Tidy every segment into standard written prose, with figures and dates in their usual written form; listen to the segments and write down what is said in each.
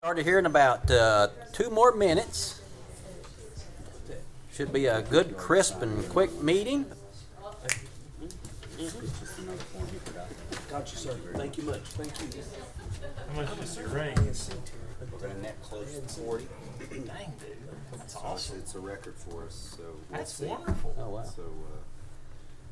Started here in about 2 more minutes. Should be a good, crisp, and quick meeting. Got you, sir. Thank you much. Thank you. How much is your ring? We're gonna net close to 40. Dang, dude. That's So awesome. it's a record for us, so we'll That's see. wonderful. Oh, wow. So,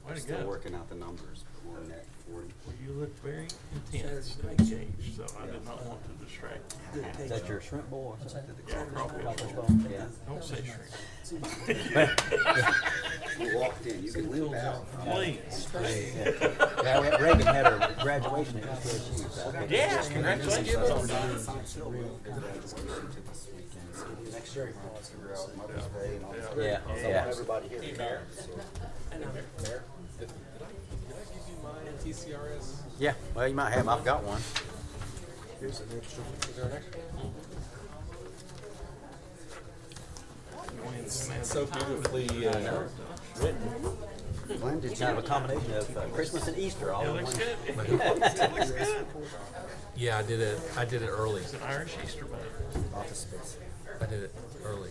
Way to still go. working out the numbers, but we'll net 40. Well, you look very intense and engaged, so I did not want to distract you. Is that your shrimp bowl or something? Yeah, probably. Yeah. Don't say shrink. You walked in, you can leave out. Please. Yeah, Reagan had her graduation at UTSU. So okay. Yes, congratulations on that. Next year, we'll figure out Mother's Day and all that. Yeah, I want yeah. everybody here. Mayor. Did I give you my TCRS? Yeah, well, you might have. I've got one. Here's an extra. Is there an extra? So beautifully written. Blended. It's kind of a combination of Christmas and Easter all It in looks one. good. It looks good. Yeah, I did it early. It's an Irish Easter bunny. Office space. I did it early.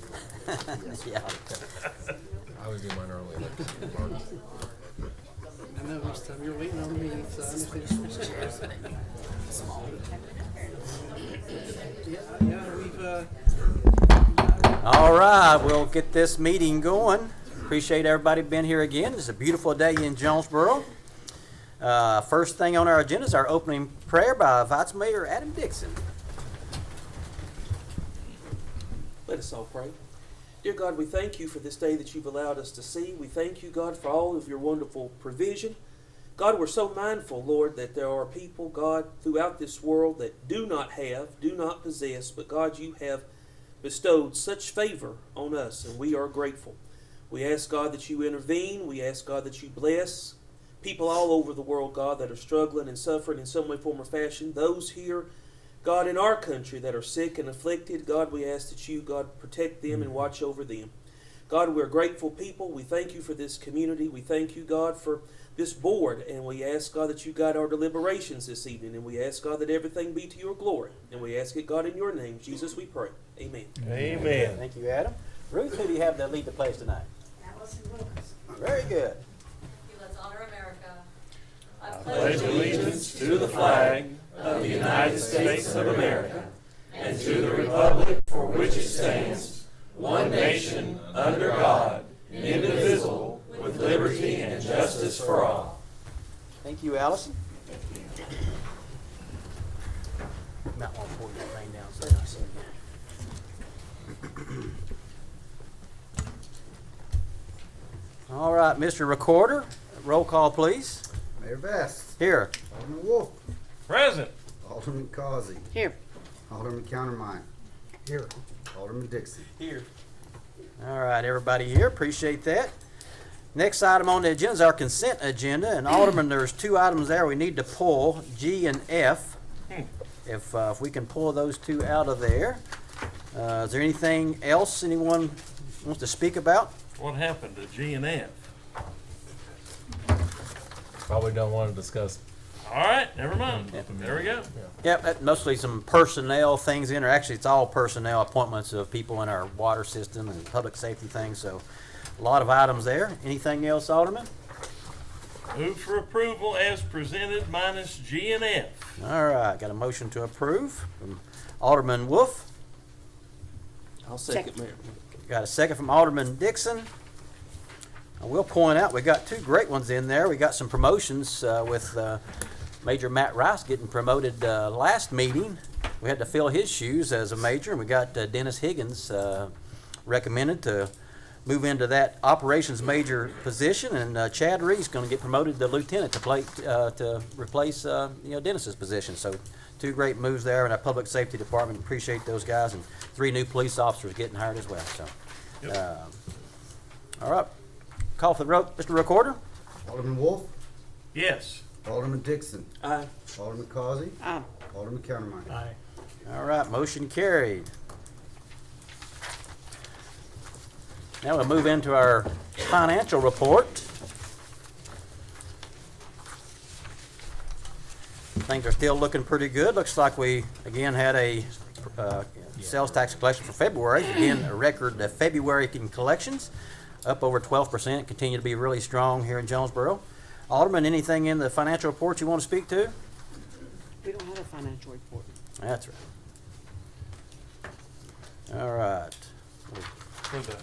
Yeah. I always do mine early. I know each time you're waiting on me, so I understand. Yeah, we've, All right, we'll get this meeting going. Appreciate everybody being here again. It's a beautiful day in Jonesborough. First thing on our agenda is our opening prayer by Vice Mayor Adam Dixon. Let us all pray. Dear God, we thank you for this day that you've allowed us to see. We thank you, God, for all of your wonderful provision. God, we're so mindful, Lord, that there are people, God, throughout this world that do not have, do not possess, but God, you have bestowed such favor on us, and we are grateful. We ask, God, that you intervene. We ask, God, that you bless people all over the world, God, that are struggling and suffering in some way, form, or fashion. Those here, God, in our country that are sick and afflicted, God, we ask that you, God, protect them and watch over them. God, we're grateful people. We thank you for this community. We thank you, God, for this board. And we ask, God, that you guide our deliberations this evening. And we ask, God, that everything be to your glory. And we ask it, God, in your name. Jesus, we pray. Amen. Amen. Thank you, Adam. Ruth, who do you have to lead the place tonight? Allison Wilkes. Very good. Let's honor America. I Pledge allegiance to the flag of the United States of America and to the republic for which it stands, one nation, under God, indivisible, with liberty and justice for all. Thank you, Allison. Might want to pull that thing down so I see you. All right, Mr. Recorder, roll call, please. Mayor Best. Here. Alderman Wolf. Present. Alderman Causey. here. Alderman Countermine. Here. Alderman Dixon. Here. All right, everybody here. Appreciate that. Next item on the agenda is our consent agenda. And Alderman, there's 2 items there we need to pull, G and F. If we can pull those 2 out of there. Is there anything else anyone wants to speak about? What happened to G and F? Probably don't want to discuss. All right, never mind. There we go. Yep, that mostly some personnel things in there. Actually, it's all personnel appointments of people in our water system and public safety things. So a lot of items there. Anything else, Alderman? Move for approval as presented minus G and F. All right, got a motion to approve from Alderman Wolf. I'll second, Mayor. Got a second from Alderman Dixon. I will point out we got 2 great ones in there. We got some promotions with Major Matt Rice getting promoted last meeting. We had to fill his shoes as a major, and we got Dennis Higgins recommended to move into that operations major position, and Chad Reed's going to get promoted to lieutenant to replace Dennis's position. So 2 great moves there in our public safety department. Appreciate those guys, and 3 new police officers getting hired as well. So, all right, call for the vote, Mr. Recorder. Alderman Wolf. Yes. Alderman Dixon. Aye. Alderman Causey. Aye. Alderman Countermine. Aye. All right, motion carried. Now we'll move into our financial report. Things are still looking pretty good. Looks like we, again, had a sales tax collection for February. Again, a record February in collections, up over 12%, continue to be really strong here in Jonesborough. Alderman, anything in the financial report you want to speak to? We don't have a financial report. That's right. All right. For the,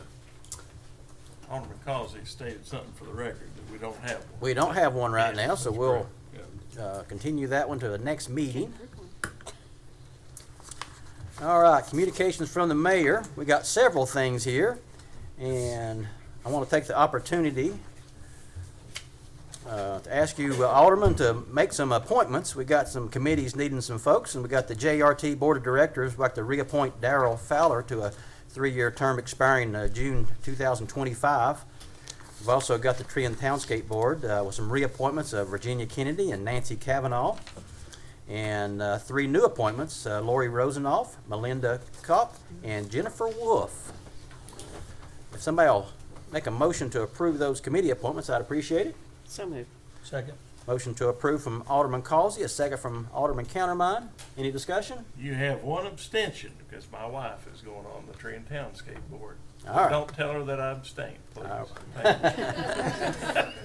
Alderman Causey stated something for the record that we don't have one. We don't have one right now, so we'll Yeah. continue that one to the next meeting. All right, communications from the mayor. We got several things here, and I want to take the opportunity to ask you, Alderman, to make some appointments. We got some committees needing some folks, and we got the JRT Board of Directors. We'd like to reappoint Darrell Fowler to a 3-year term expiring June 2025. We've also got the Tree and Townscape Board with some reappointments of Virginia Kennedy and Nancy Kavanaugh. And 3 new appointments, Lori Rosenoff, Melinda Kopp, and Jennifer Wolf. If somebody will make a motion to approve those committee appointments, I'd appreciate it. So moved. Second. Motion to approve from Alderman Causey, a second from Alderman Countermine. Any discussion? You have one abstention because my wife is going on the Tree and Townscape Board. All right. Don't tell her that I abstained, please. All Thank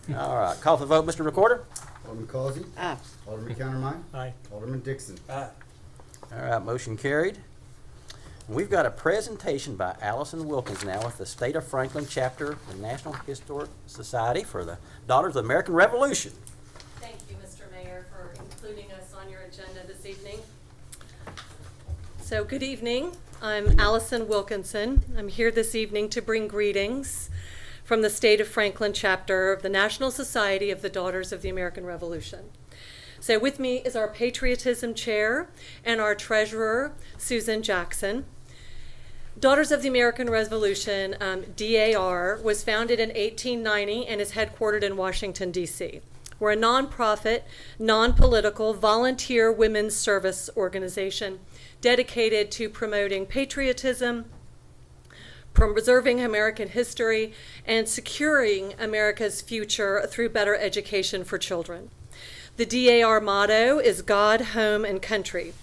you. All right, call for the vote, Mr. Recorder. Alderman Causey, Aye. Alderman Countermine, Aye. Alderman Dixon. Aye. All right, motion carried. We've got a presentation by Allison Wilkins now with the State of Franklin chapter of the National Historic Society for the Daughters of the American Revolution. Thank you, Mr. Mayor, for including us on your agenda this evening. So, good evening. I'm Allison Wilkinson. I'm here this evening to bring greetings from the State of Franklin chapter of the National Society of the Daughters of the American Revolution. So with me is our Patriotism Chair and our Treasurer, Susan Jackson. Daughters of the American Revolution, DAR, was founded in 1890 and is headquartered in Washington, D.C. We're a nonprofit, non-political, volunteer women's service organization dedicated to promoting patriotism, preserving American history, and securing America's future through better education for children. The DAR motto is God, Home, and Country.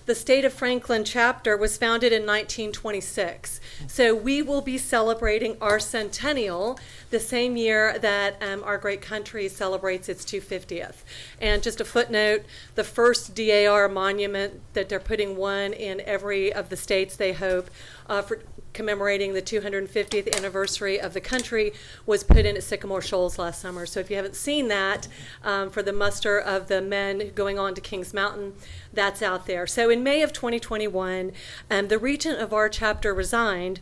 The State of Franklin chapter was founded in 1926, so we will be celebrating our centennial the same year that our great country celebrates its 250th. And just a footnote, the first DAR monument that they're putting one in every of the states, they hope, for commemorating the 250th anniversary of the country was put in at Sycamore Shoals last summer. So if you haven't seen that, for the muster of the men going on to Kings Mountain, that's out there. So in May of 2021, the regent of our chapter resigned,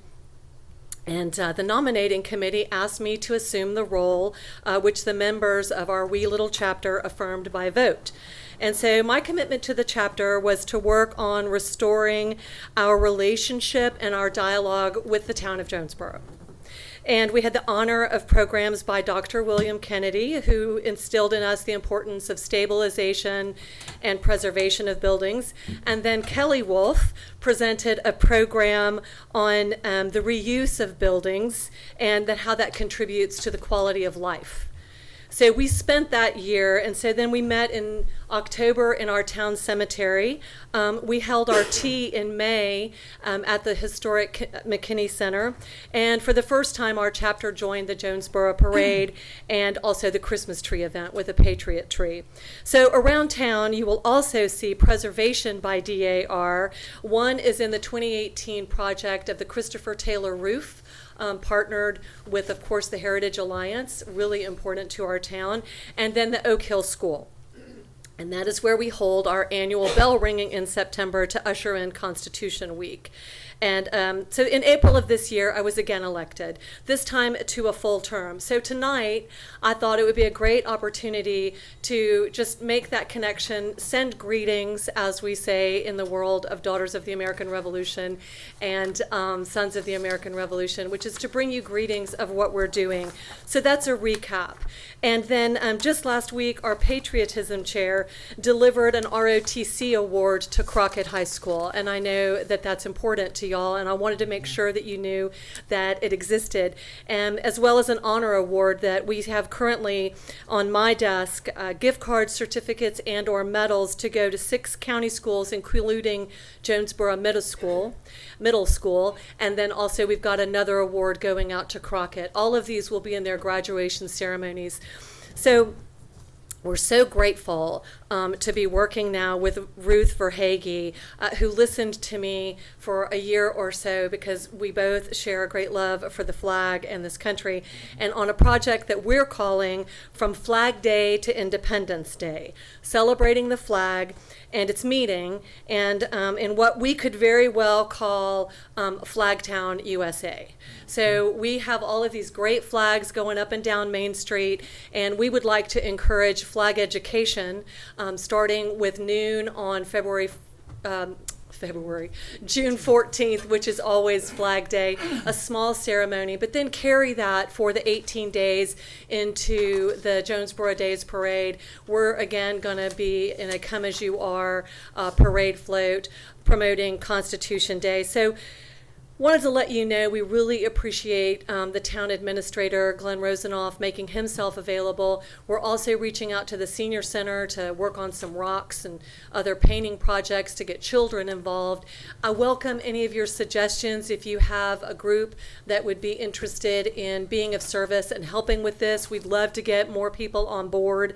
and the nominating committee asked me to assume the role which the members of our wee little chapter affirmed by vote. And so my commitment to the chapter was to work on restoring our relationship and our dialogue with the town of Jonesborough. And we had the honor of programs by Dr. William Kennedy, who instilled in us the importance of stabilization and preservation of buildings. And then Kelly Wolf presented a program on the reuse of buildings and then how that contributes to the quality of life. So we spent that year, and so then we met in October in our town cemetery. We held our tea in May at the historic McKinney Center, and for the first time our chapter joined the Jonesborough Parade and also the Christmas tree event with a Patriot tree. So around town you will also see preservation by DAR. One is in the 2018 project of the Christopher Taylor Roof, partnered with, of course, the Heritage Alliance, really important to our town, and then the Oak Hill School. And that is where we hold our annual bell ringing in September to usher in Constitution Week. And so in April of this year, I was again elected, this time to a full term. So tonight, I thought it would be a great opportunity to just make that connection, send greetings, as we say in the world of Daughters of the American Revolution and Sons of the American Revolution, which is to bring you greetings of what we're doing. So that's a recap. And then just last week, our Patriotism Chair, delivered an ROTC award to Crockett High School. And I know that that's important to y'all, and I wanted to make sure that you knew that it existed. And as well as an honor award that we have currently on my desk, gift cards, certificates, and or medals to go to 6 county schools, including Jonesborough Middle School, and then also we've got another award going out to Crockett. All of these will be in their graduation ceremonies. So we're so grateful to be working now with Ruth Verhage, who listened to me for a year or so because we both share a great love for the flag and this country, and on a project that we're calling From Flag Day to Independence Day, celebrating the flag and its meaning, and in what we could very well call Flagtown, USA. So we have all of these great flags going up and down Main Street, and we would like to encourage flag education starting with noon on June 14th, which is always Flag Day, a small ceremony, but then carry that for the 18 days into the Jonesborough Days Parade. We're again going to be in a Come As You Are parade float promoting Constitution Day. So wanted to let you know we really appreciate the town administrator, Glenn Rosenoff, making himself available. We're also reaching out to the senior center to work on some rocks and other painting projects to get children involved. I welcome any of your suggestions if you have a group that would be interested in being of service and helping with this. We'd love to get more people on board.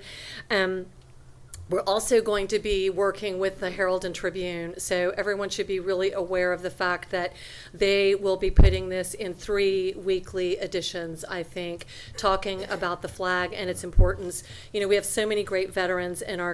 We're also going to be working with the Herald and Tribune, so everyone should be really aware of the fact that they will be putting this in 3 weekly editions, I think, talking about the flag and its importance. You know, we have so many great veterans in our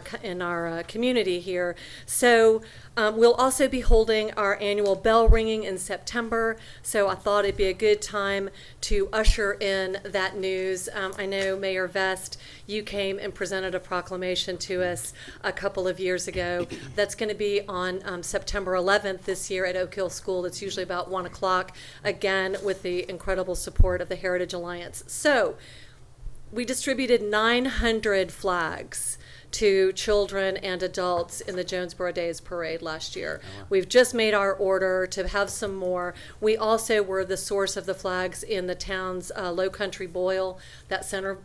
community here. So we'll also be holding our annual bell ringing in September, so I thought it'd be a good time to usher in that news. I know Mayor Vest, you came and presented a proclamation to us a couple of years ago. That's going to be on September 11th this year at Oak Hill School. It's usually about 1 o'clock, again with the incredible support of the Heritage Alliance. So we distributed 900 flags to children and adults in the Jonesborough Days Parade last year. We've just made our order to have some more. We also were the source of the flags in the town's Low Country Boil, that center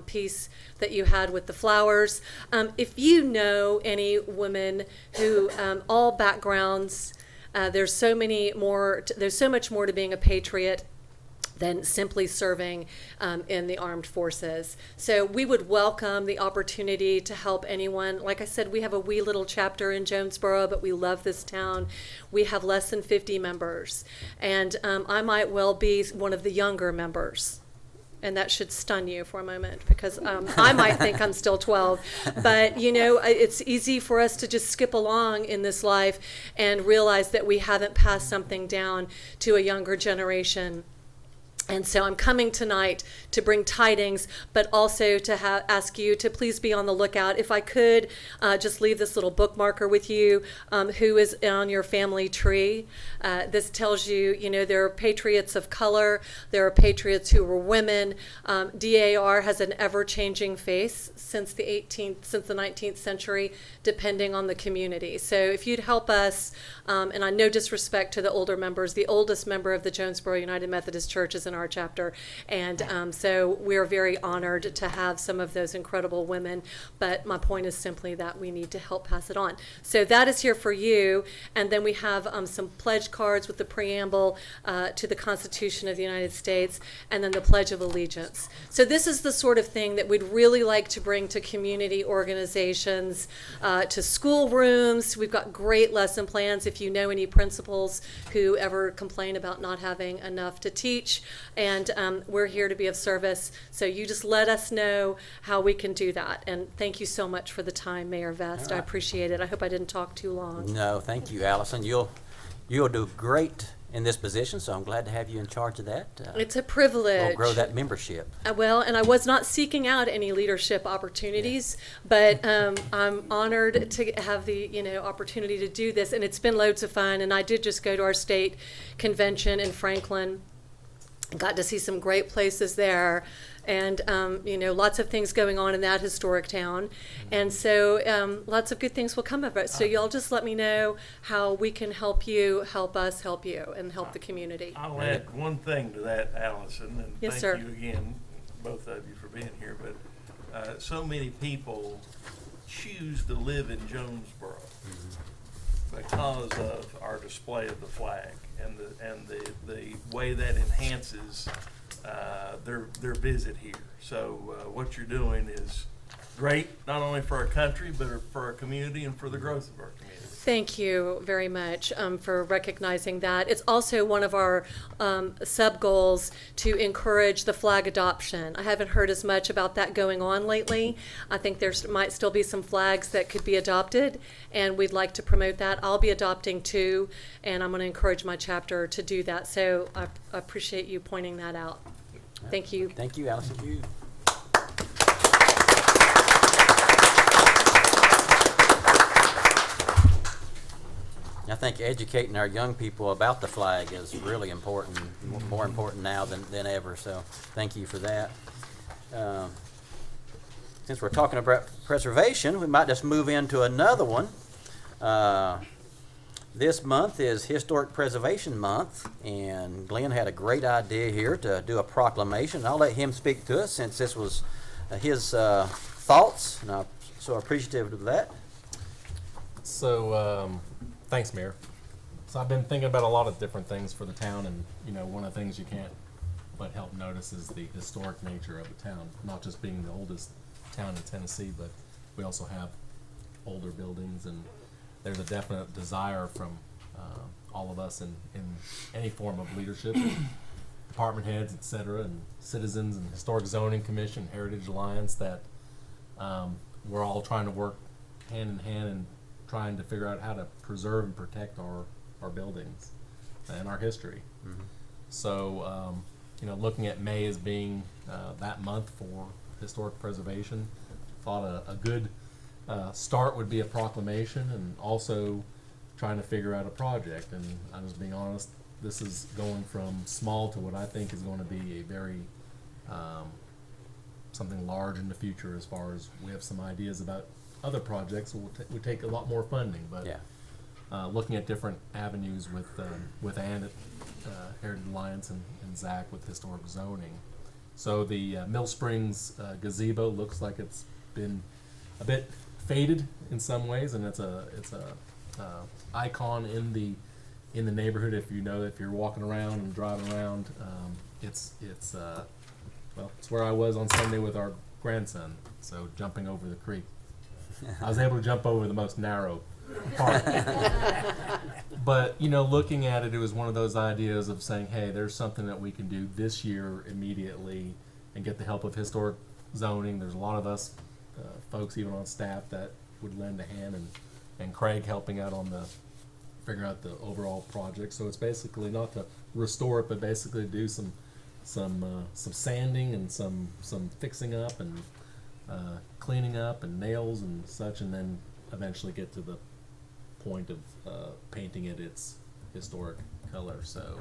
piece that you had with the flowers. If you know any women who, all backgrounds, there's so much more to being a patriot than simply serving in the armed forces. So we would welcome the opportunity to help anyone. Like I said, we have a wee little chapter in Jonesborough, but we love this town. We have less than 50 members, and I might well be one of the younger members. And that should stun you for a moment, because I might think I'm still 12. But, you know, it's easy for us to just skip along in this life and realize that we haven't passed something down to a younger generation. And so I'm coming tonight to bring tidings, but also to ask you to please be on the lookout. If I could just leave this little bookmarker with you, who is on your family tree. This tells you, you know, there are patriots of color, there are patriots who were women. DAR has an ever-changing face since the 19th century, depending on the community. So if you'd help us, and I no disrespect to the older members, the oldest member of the Jonesborough United Methodist Church is in our chapter, and so we're very honored to have some of those incredible women, but my point is simply that we need to help pass it on. So that is here for you, and then we have some pledge cards with the preamble to the Constitution of the United States, and then the Pledge of Allegiance. So this is the sort of thing that we'd really like to bring to community organizations, to school rooms. We've got great lesson plans if you know any principals who ever complain about not having enough to teach, and we're here to be of service. So you just let us know how we can do that. And thank you so much for the time, Mayor Vest. I appreciate it. I hope I didn't talk too long. No, thank you, Allison. You'll do great in this position, so I'm glad to have you in charge of that. It's a privilege. We'll grow that membership. Well, and I was not seeking out any leadership opportunities, but I'm honored to have the opportunity to do this, and it's been loads of fun. And I did just go to our state convention in Franklin. Got to see some great places there, And, lots of things going on in that historic town. And so lots of good things will come of it. So y'all just let me know how we can help you, help us, help you, and help the community. I'll add one thing to that, Allison, and Yes, sir. thank you again, both of you, for being here. But so many people choose to live in Jonesborough because of our display of the flag and the way that enhances their visit here. So what you're doing is great, not only for our country, but for our community and for the growth of our community. Thank you very much for recognizing that. It's also one of our sub-goals to encourage the flag adoption. I haven't heard as much about that going on lately. I think there might still be some flags that could be adopted, and we'd like to promote that. I'll be adopting 2, and I'm going to encourage my chapter to do that. So I appreciate you pointing that out. Thank you. Thank you, Allison. Thank you. I think educating our young people about the flag is really important, more important now than ever, so thank you for that. Since we're talking about preservation, we might just move into another one. This month is Historic Preservation Month, and Glenn had a great idea here to do a proclamation. I'll let him speak to us since this was his thoughts, and I'm so appreciative of that. So, thanks, Mayor. So I've been thinking about a lot of different things for the town, and one of the things you can't but help notice is the historic nature of the town. Not just being the oldest town in Tennessee, but we also have older buildings, and there's a definite desire from all of us in any form of leadership, department heads, et cetera, and citizens, and Historic Zoning Commission, Heritage Alliance, that we're all trying to work hand in hand and trying to figure out how to preserve and protect our buildings and our history. Mm-hmm. So, looking at May as being that month for historic preservation, thought a good start would be a proclamation, and also trying to figure out a project. And I'm just being honest, this is going from small to what I think is going to be a very something large in the future, as far as we have some ideas about other projects would take a lot more funding, but Yeah. Looking at different avenues with Ann at Heritage Alliance and Zach with historic zoning. So the Mill Springs gazebo looks like it's been a bit faded in some ways, and it's a icon in the neighborhood. If you're walking around and driving around, it's where I was on Sunday with our grandson. So jumping over the creek. I was able to jump over the most narrow part. But, looking at it, it was one of those ideas of saying, hey, there's something that we can do this year immediately and get the help of historic zoning. There's a lot of us folks, even on staff, that would lend a hand, and Craig helping out on figuring out the overall project. So it's basically not to restore it, but basically do some sanding and some fixing up and cleaning up and nails and such, and then eventually get to the point of painting it its historic color. So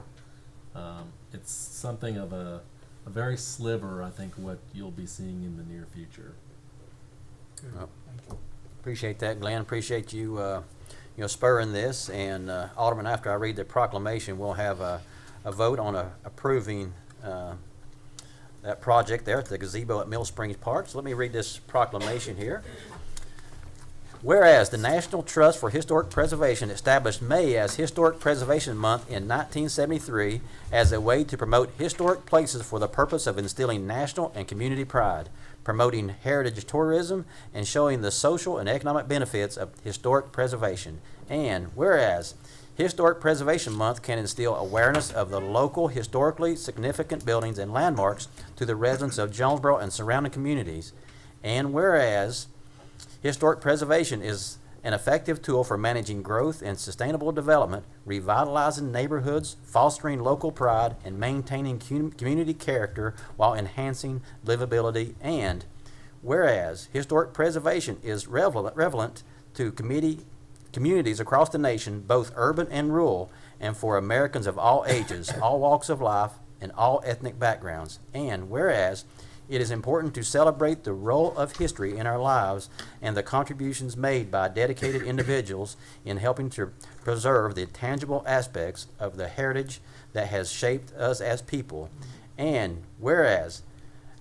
it's something of a very sliver, I think, what you'll be seeing in the near future. Well, appreciate that, Glenn. Appreciate you spurring this. And Alderman, after I read the proclamation, we'll have a vote on approving that project there at the gazebo at Mill Springs Park. So let me read this proclamation here. Whereas the National Trust for Historic Preservation established May as Historic Preservation Month in 1973 as a way to promote historic places for the purpose of instilling national and community pride, promoting heritage tourism, and showing the social and economic benefits of historic preservation. And whereas Historic Preservation Month can instill awareness of the local historically significant buildings and landmarks to the residents of Jonesborough and surrounding communities. And whereas historic preservation is an effective tool for managing growth and sustainable development, revitalizing neighborhoods, fostering local pride, and maintaining community character while enhancing livability. And whereas historic preservation is relevant to communities across the nation, both urban and rural, and for Americans of all ages, all walks of life, and all ethnic backgrounds. And whereas It is important to celebrate the role of history in our lives and the contributions made by dedicated individuals in helping to preserve the tangible aspects of the heritage that has shaped us as people. And whereas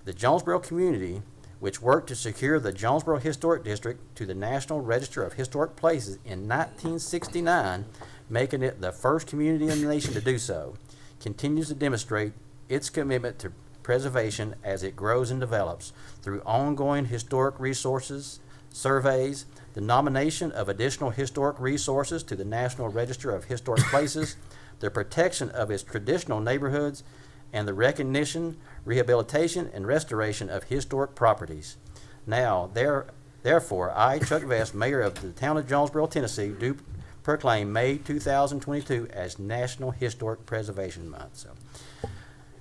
the Jonesborough community, which worked to secure the Jonesborough Historic District to the National Register of Historic Places in 1969, making it the first community in the nation to do so, continues to demonstrate its commitment to preservation as it grows and develops through ongoing historic resources, surveys, the nomination of additional historic resources to the National Register of Historic Places, the protection of its traditional neighborhoods, and the recognition, rehabilitation, and restoration of historic properties. Now, therefore, I, Chuck Vest, Mayor of the Town of Jonesborough, Tennessee, do proclaim May 2022 as National Historic Preservation Month. So,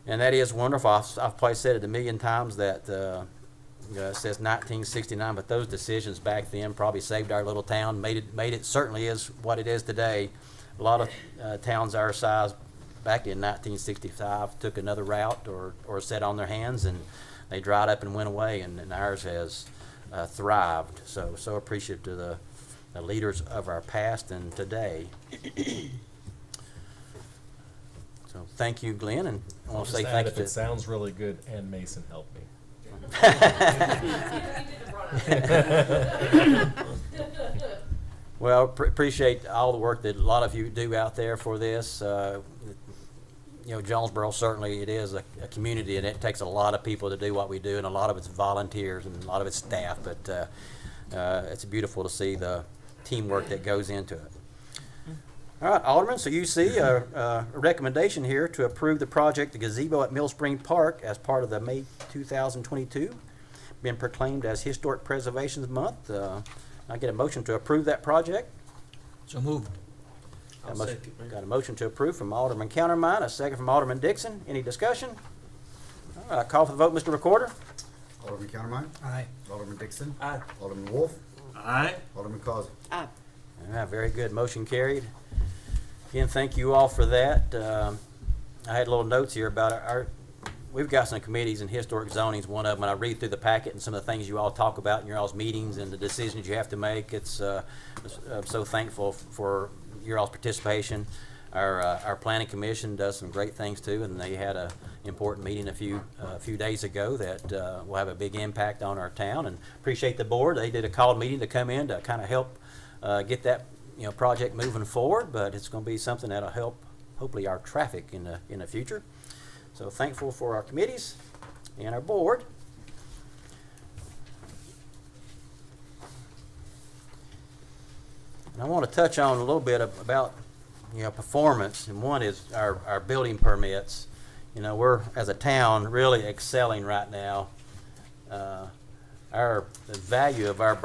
and that is wonderful. I've probably said it a million times that it says 1969, but those decisions back then probably saved our little town, made it certainly is what it is today. A lot of towns our size back in 1965 took another route or sat on their hands, and they dried up and went away, and ours has thrived. So appreciative to the leaders of our past and today. So thank you, Glenn, and I want to say thank you If to... it sounds really good, and Mason helped me. Well, appreciate all the work that a lot of you do out there for this. Jonesborough, certainly it is a community, and it takes a lot of people to do what we do, and a lot of it's volunteers and a lot of it's staff, but it's beautiful to see the teamwork that goes into it. All right, Alderman, so you see a recommendation here to approve the project, the gazebo at Mill Spring Park, as part of the May 2022, been proclaimed as Historic Preservation Month. I get a motion to approve that project. So moved. Got a motion to approve from Alderman Countermine, a second from Alderman Dixon. Any discussion? All right, call for the vote, Mr. Recorder. Alderman Countermine. Aye. Alderman Dixon. Aye. Alderman Wolf. Aye. Alderman Causey. Aye. All right, very good. Motion carried. Again, thank you all for that. I had little notes here about we've got some committees and historic zonings, one of them, and I read through the packet and some of the things you all talk about in your all's meetings and the decisions you have to make. I'm so thankful for your all's participation. Our planning commission does some great things too, and they had a important meeting a few days ago that will have a big impact on our town. And appreciate the board. They did a called meeting to come in to kind of help get that project moving forward. But it's going to be something that'll help hopefully our traffic in the future. So thankful for our committees and our board. And I want to touch on a little bit about performance, and one is our building permits. We're as a town really excelling right now. The value of our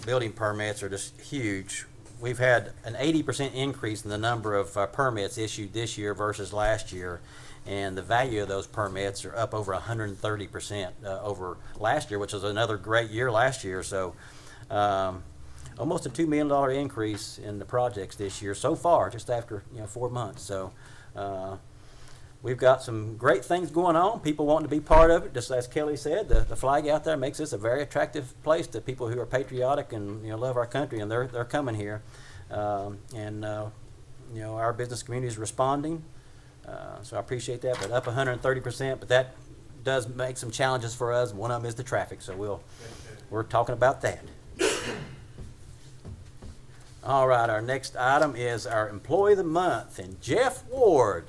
building permits are just huge. We've had an 80% increase in the number of permits issued this year versus last year, and the value of those permits are up over 130% over last year, which was another great year last year. So almost a $2 million increase in the projects this year so far, just after 4 months. So we've got some great things going on. People wanting to be part of it. Just as Kelly said, the flag out there makes this a very attractive place to people who are patriotic and love our country, and they're coming here. Our business community is responding. So I appreciate that. But up 130%, but that does make some challenges for us. One of them is the traffic. So we're talking about that. All right, our next item is our Employee of the Month, and Jeff Ward.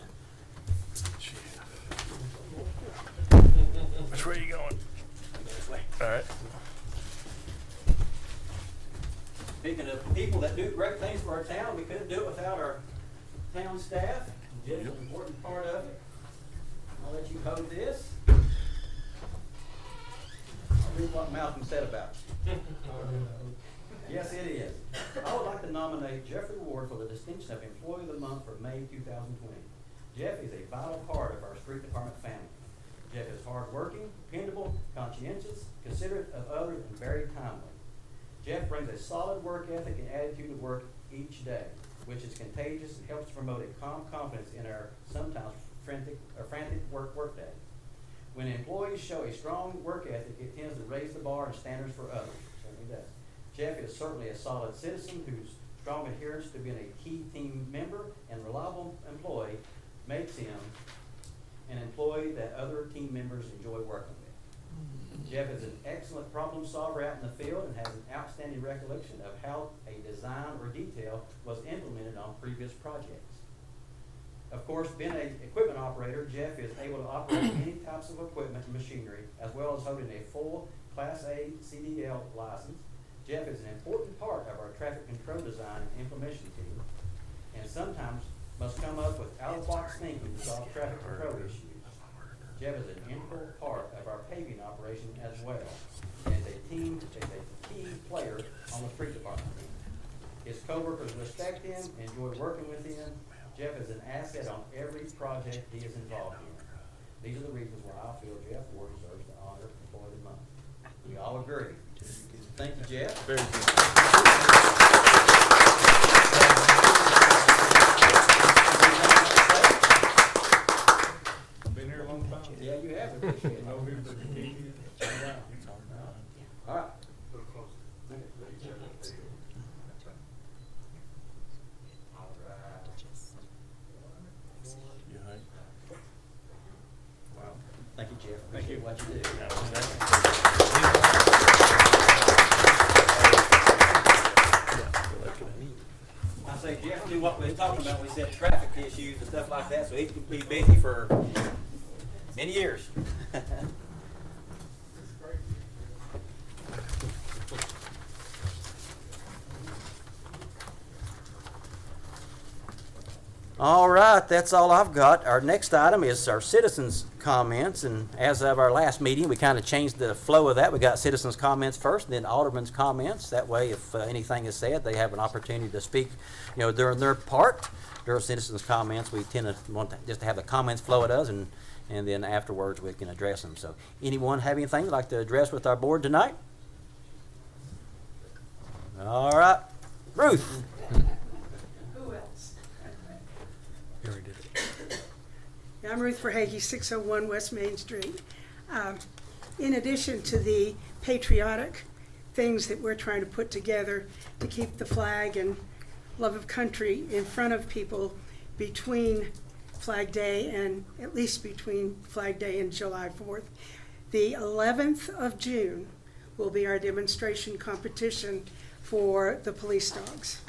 Which way are you going? All right. Speaking of people that do great things for our town, we couldn't do it without our town staff. Jeff's an important part of it. I'll let you hold this. I'll read what Malcolm said about it. Yes, it is. I would like to nominate Jeffrey Ward for the distinction of Employee of the Month for May 2020. Jeff is a vital part of our street department family. Jeff is hardworking, dependable, conscientious, considerate of others, and very timely. Jeff brings a solid work ethic and attitude to work each day, which is contagious and helps to promote a calm confidence in our sometimes frantic workday. When employees show a strong work ethic, it tends to raise the bar and standards for others. Certainly does. Jeff is certainly a solid citizen whose strong adherence to being a key team member and reliable employee makes him an employee that other team members enjoy working with. Jeff is an excellent problem solver out in the field and has an outstanding recollection of how a design or detail was implemented on previous projects. Of course, being an equipment operator, Jeff is able to operate many types of equipment and machinery, as well as holding a full Class A CDL license. Jeff is an important part of our traffic control design and implementation team, and sometimes must come up with out-of-the-box thinking to solve traffic control issues. Jeff is an integral part of our paving operation as well, and is a key player on the street department. His coworkers respect him, enjoy working with him. Jeff is an asset on every project he is involved in. These are the reasons why I feel Jeff Ward deserves the honor of Employee of the Month. We all agree. Thank you, Jeff. Very good. Been here a long time. Yeah, you have. Appreciate it. No here for the meeting. All right. Thank you, Jeff. Appreciate what you do. I say Jeff knew what we were talking about. We said traffic issues and stuff like that, so he could be busy for many years. All right, that's all I've got. Our next item is our citizens' comments, and as of our last meeting, we kind of changed the flow of that. We got citizens' comments first, and then aldermen's comments. That way, if anything is said, they have an opportunity to speak, during their part. During citizens' comments, we tend to want to just have the comments flow at us, and then afterwards we can address them. So, anyone have anything they'd like to address with our board tonight? All right, Ruth. I'm Ruth Verhage, 601 West Main Street. In addition to the patriotic things that we're trying to put together to keep the flag and love of country in front of people between Flag Day and at least between Flag Day and July 4th, the 11th of June will be our demonstration competition for the police dogs.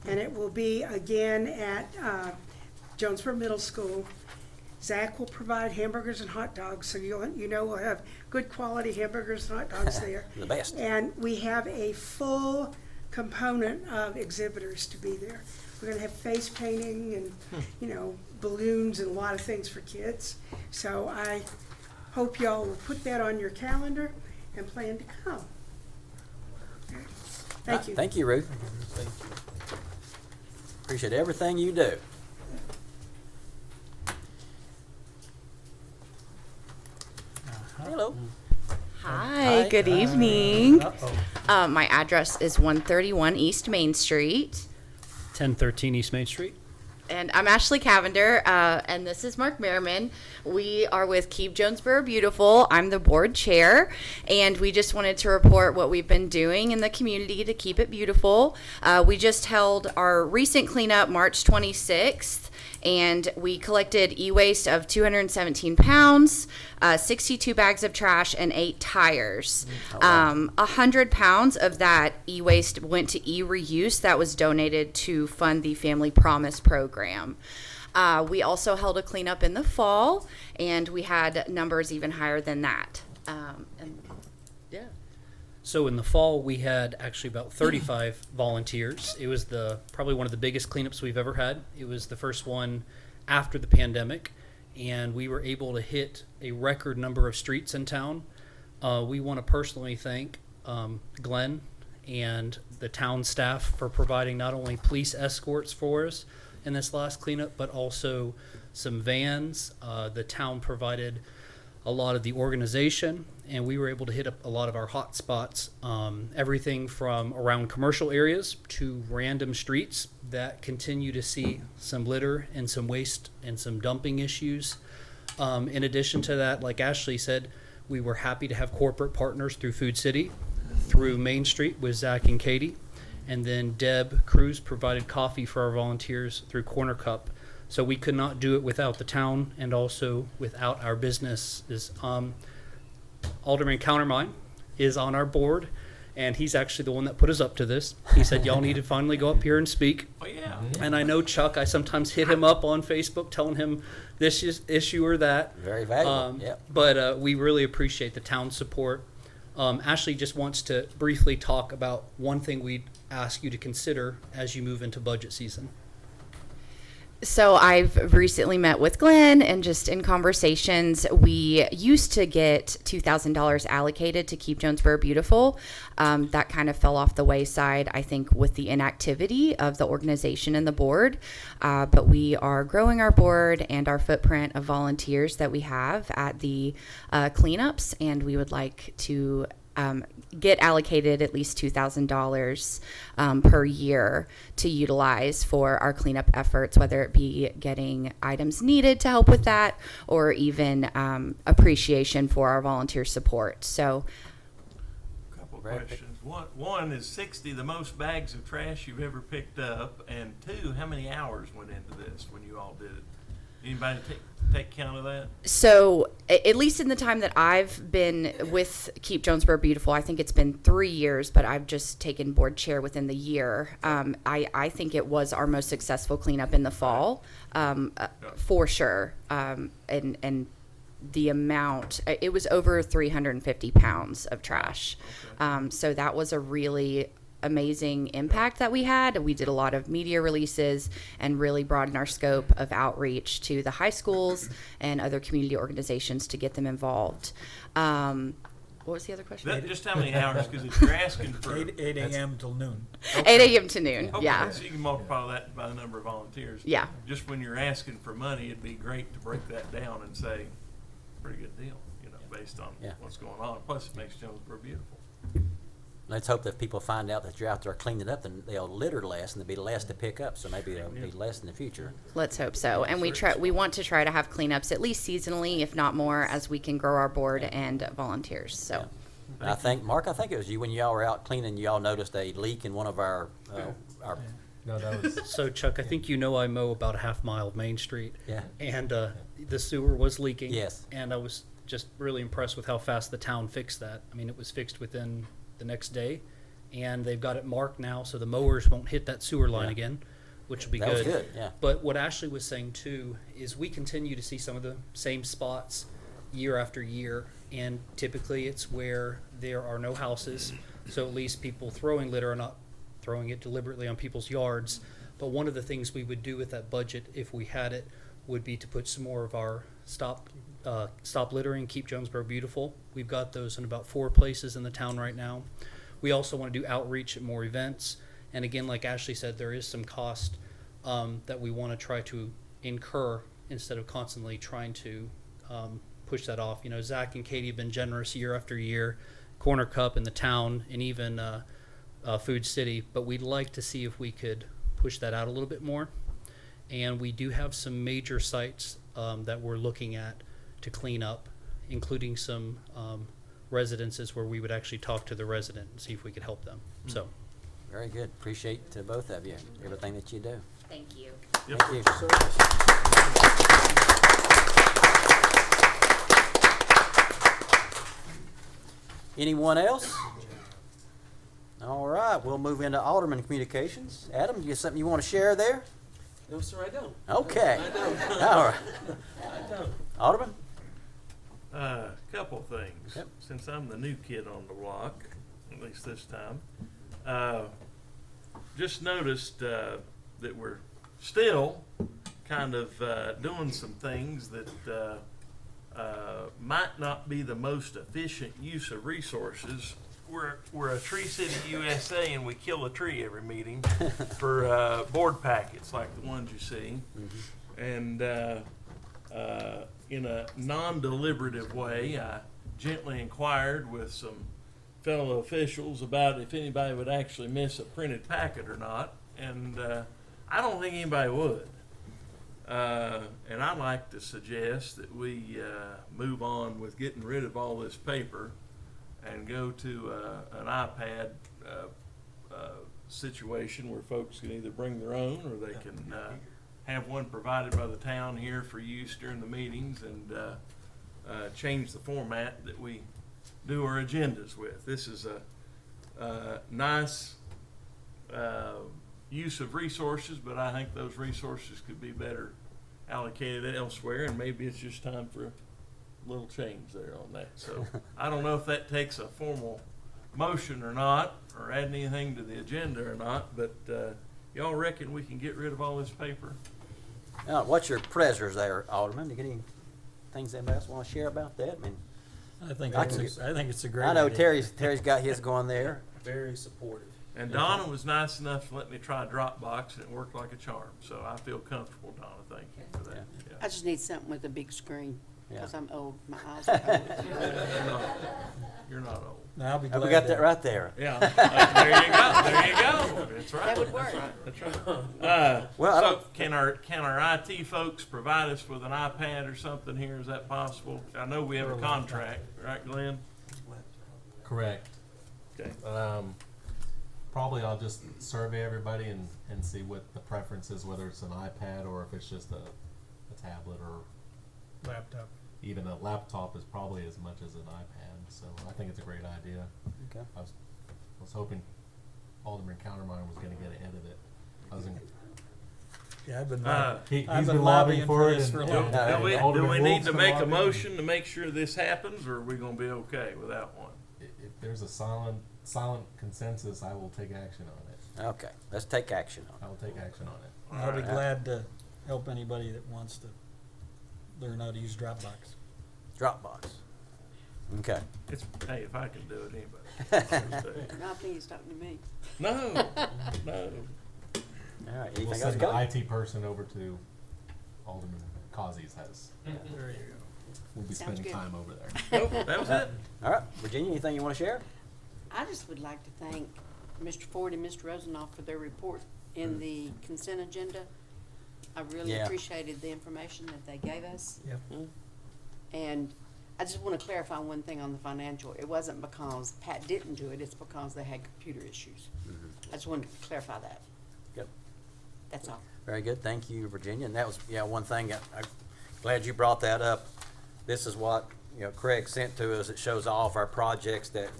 And it will be again at Jonesborough Middle School. Zach will provide hamburgers and hot dogs, so we'll have good quality hamburgers and hot dogs there. The best. And we have a full component of exhibitors to be there. We're going to have face painting and, balloons and a lot of things for kids. So I hope y'all will put that on your calendar and plan to come. Thank you. Thank you, Ruth. Thank you. Appreciate everything you do. Hello. Hi, good evening. My address is 131 East Main Street. 1013 East Main Street. And I'm Ashley Cavender, and this is Mark Merriman. We are with Keep Jonesborough Beautiful. I'm the board chair, and we just wanted to report what we've been doing in the community to keep it beautiful. We just held our recent cleanup March 26th, and we collected e-waste of 217 pounds, 62 bags of trash, and 8 tires. 100 pounds of that e-waste went to e-reuse that was donated to fund the Family Promise program. We also held a cleanup in the fall, and we had numbers even higher than that. Yeah. So in the fall, we had actually about 35 volunteers. It was probably one of the biggest cleanups we've ever had. It was the first one after the pandemic, and we were able to hit a record number of streets in town. We want to personally thank Glenn and the town staff for providing not only police escorts for us in this last cleanup, but also some vans. The town provided a lot of the organization, and we were able to hit up a lot of our hot spots, everything from around commercial areas to random streets that continue to see some litter and some waste and some dumping issues. In addition to that, like Ashley said, we were happy to have corporate partners through Food City, through Main Street with Zach and Katie, and then Deb Cruz provided coffee for our volunteers through Corner Cup. So we could not do it without the town and also without our businesses. Alderman Countermine is on our board, and he's actually the one that put us up to this. He said, y'all need to finally go up here and speak. Oh, yeah. And I know Chuck, I sometimes hit him up on Facebook telling him this issue or that. Very valuable, yep. But we really appreciate the town's support. Ashley just wants to briefly talk about one thing we'd ask you to consider as you move into budget season. So I've recently met with Glenn, and just in conversations, we used to get $2,000 allocated to keep Jonesborough beautiful. That kind of fell off the wayside, I think, with the inactivity of the organization and the board. But we are growing our board and our footprint of volunteers that we have at the cleanups, and we would like to get allocated at least $2,000 per year to utilize for our cleanup efforts, whether it be getting items needed to help with that or even appreciation for our volunteer support. So, Couple questions. One, is 60 the most bags of trash you've ever picked up? And two, how many hours went into this when you all did it? Anybody take count of that? So at least in the time that I've been with Keep Jonesborough Beautiful, I think it's been 3 years, but I've just taken board chair within the year. I think it was our most successful cleanup in the fall, for sure. And the amount, it was over 350 pounds of trash. So that was a really amazing impact that we had. We did a lot of media releases and really broadened our scope of outreach to the high schools and other community organizations to get them involved. What was the other question? Just how many hours? Because if you're asking for 8 a.m. till noon. 8 a.m. to noon. Okay, Yeah. so you can multiply that by the number of volunteers. Yeah. Just when you're asking for money, it'd be great to break that down and say, pretty good deal, based on what's going on. Plus, it makes Jonesborough beautiful. Let's hope that if people find out that you're out there cleaning up, then they'll litter less and there'll be less to pick up. So maybe there'll be less in the future. Let's hope so. And we want to try to have cleanups at least seasonally, if not more, as we can grow our board and volunteers. So. I think, Mark, I think it was you when y'all were out cleaning, y'all noticed a leak in one of our No, that was So Chuck, I think I mow about a half mile of Main Street. Yeah. And the sewer was leaking. Yes. And I was just really impressed with how fast the town fixed that. I mean, it was fixed within the next day, and they've got it marked now so the mowers won't hit that sewer line again, which will be That good. was good, yeah. But what Ashley was saying too is we continue to see some of the same spots year after year, and typically it's where there are no houses, so at least people throwing litter are not throwing it deliberately on people's yards. But one of the things we would do with that budget, if we had it, would be to put some more of our stop littering, Keep Jonesborough Beautiful. We've got those in about 4 places in the town right now. We also want to do outreach at more events. And again, like Ashley said, there is some cost that we want to try to incur instead of constantly trying to push that off. Zach and Katie have been generous year after year, Corner Cup in the town, and even Food City. But we'd like to see if we could push that out a little bit more. And we do have some major sites that we're looking at to clean up, including some residences where we would actually talk to the resident and see if we could help them. So, Very good. Appreciate both of you, everything that you do. Thank you. Thank you. Anyone else? All right, we'll move into Alderman communications. Adam, you got something you want to share there? No, sir, I don't. Okay. I don't. All right. I don't. Alderman? Couple things. Yep. Since I'm the new kid on the block, at least this time, just noticed that we're still kind of doing some things that might not be the most efficient use of resources. We're a Tree City USA, and we kill a tree every meeting for board packets like the ones you see. And in a non-deliberative way, I gently inquired with some fellow officials about if anybody would actually miss a printed packet or not, and I don't think anybody would. And I'd like to suggest that we move on with getting rid of all this paper and go to an iPad situation where folks can either bring their own or they can have one provided by the town here for use during the meetings, and change the format that we do our agendas with. This is a nice use of resources, but I think those resources could be better allocated elsewhere, and maybe it's just time for a little change there on that. So I don't know if that takes a formal motion or not, or add anything to the agenda or not, but y'all reckon we can get rid of all this paper? Now, what's your pleasures there, Alderman? You get any things anybody else want to share about that? I mean, I think I it's a great I know idea. Terry's got his going there. Very supportive. And Donna was nice enough to let me try Dropbox, and it worked like a charm. So I feel comfortable, Donna. Thank you for that. Yeah. I just need something with a big screen, because Yeah. I'm old, my eyes are old. You're not old. Now, I'll be Oh, glad we got to- that right there. Yeah. There you go. There you go. That's right. That would work. That's right. Well, I So don't- can our IT folks provide us with an iPad or something here? Is that possible? I know we have a contract, right, Glenn? Correct. Okay. Probably I'll just survey everybody and see what the preference is, whether it's an iPad or if it's just a tablet, or Laptop. even a laptop is probably as much as an iPad. So I think it's a great idea. Okay. I was hoping Alderman Countermine was going to get ahead of it. I was in, Yeah, I've been, he's I've been been lobbying lobbying for for it. this and- for a and- long and time. Do Alderman we need Wolf's to been make a lobbying. motion to make sure this happens, or are we gonna be okay without one? If there's a silent consensus, I will take action on it. Okay, let's take action on I will take action on it. I'll be Alright. glad to help anybody that wants to learn how to use Dropbox. it. Dropbox. Okay. It's, hey, if I can do it, anybody. No, I think he's talking to me. No, no. All right, We'll anything else, send the Kelly? IT person over to Alderman Causey's house. There you go. We'll be Sounds spending good. time over there. Nope, that was it. All right, Virginia, anything you want to share? I just would like to thank Mr. Ford and Mr. Rosenhoff for their report in the consent agenda. I really Yeah. appreciated the information that they gave us. Yep. And I just want to clarify one thing on the financial. It wasn't because Pat didn't do it, it's because they had computer issues. I just wanted to clarify that. Yep. That's all. Very good, thank you, Virginia. And that was, one thing, I'm glad you brought that up. This is what, Craig sent to us. It shows all of our projects that,